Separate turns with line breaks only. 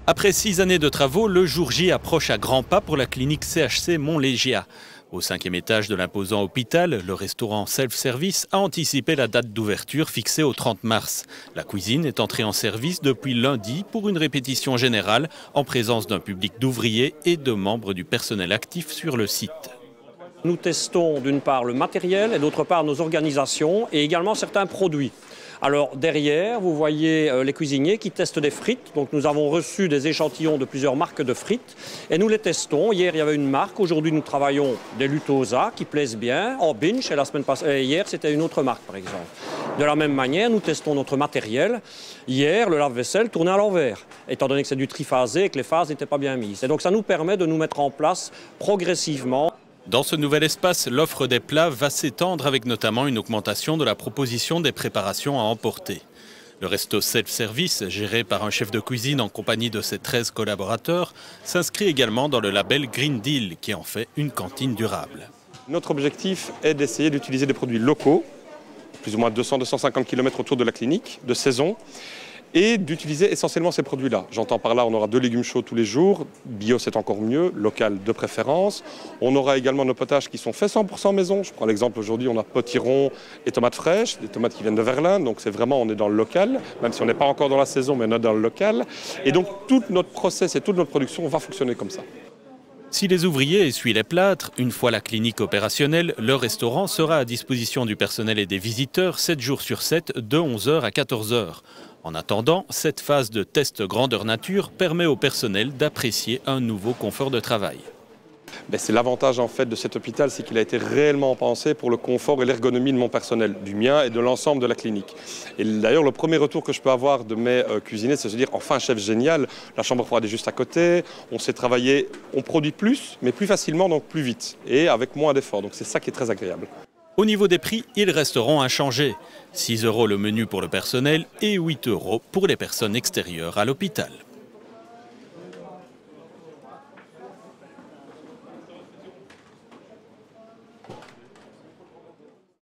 Après 6 années de travaux, le jour J approche à grands pas pour la clinique CHC Montlégia. Au 5e étage de l'imposant hôpital, le restaurant self-service a anticipé la date d'ouverture fixée au 30 mars. La cuisine est entrée en service depuis lundi pour une répétition générale en présence d'un public d'ouvriers et de membres du personnel actif sur le site.
Nous testons d'une part le matériel et d'autre part nos organisations et également certains produits. Alors derrière, vous voyez les cuisiniers qui testent des frites. Donc nous avons reçu des échantillons de plusieurs marques de frites et nous les testons. Hier, il y avait une marque. Aujourd'hui, nous travaillons des Lutosa qui plaisent bien en binge. Et la semaine passée, hier, c'était une autre marque, par exemple. De la même manière, nous testons notre matériel. Hier, le lave-vaisselle tournait à l'envers, étant donné que c'est du triphasé et que les phases n'étaient pas bien mises. Et donc ça nous permet de nous mettre en place progressivement.
Dans ce nouvel espace, l'offre des plats va s'étendre avec notamment une augmentation de la proposition des préparations à emporter. Le resto self-service, géré par un chef de cuisine en compagnie de ses 13 collaborateurs, s'inscrit également dans le label Green Deal, qui en fait une cantine durable.
Notre objectif est d'essayer d'utiliser des produits locaux, plus ou moins 200-250 km autour de la clinique, de saison, et d'utiliser essentiellement ces produits-là. J'entends par là, on aura 2 légumes chauds tous les jours, bio c'est encore mieux, local de préférence. On aura également nos potages qui sont faits 100% maison. Je prends l'exemple aujourd'hui, on a potiron et tomates fraîches, des tomates qui viennent de Verlin, donc c'est vraiment, on est dans le local, même si on n'est pas encore dans la saison, mais on est dans le local. Et donc tout notre process et toute notre production va fonctionner comme ça.
Si les ouvriers essuient les plâtres, une fois la clinique opérationnelle, le restaurant sera à disposition du personnel et des visiteurs 7 jours sur 7, de 11h à 14h. En attendant, cette phase de test grandeur nature permet au personnel d'apprécier un nouveau confort de travail.
C'est l'avantage en fait de cet hôpital, c'est qu'il a été réellement pensé pour le confort et l'ergonomie de mon personnel, du mien et de l'ensemble de la clinique. Et d'ailleurs, le premier retour que je peux avoir de mes cuisiniers, c'est de se dire enfin un chef génial, la chambre froide est juste à côté, on sait travailler, on produit plus, mais plus facilement, donc plus vite et avec moins d'efforts. Donc c'est ça qui est très agréable.
Au niveau des prix, ils resteront inchangés. 6 € le menu pour le personnel et 8 € pour les personnes extérieures à l'hôpital.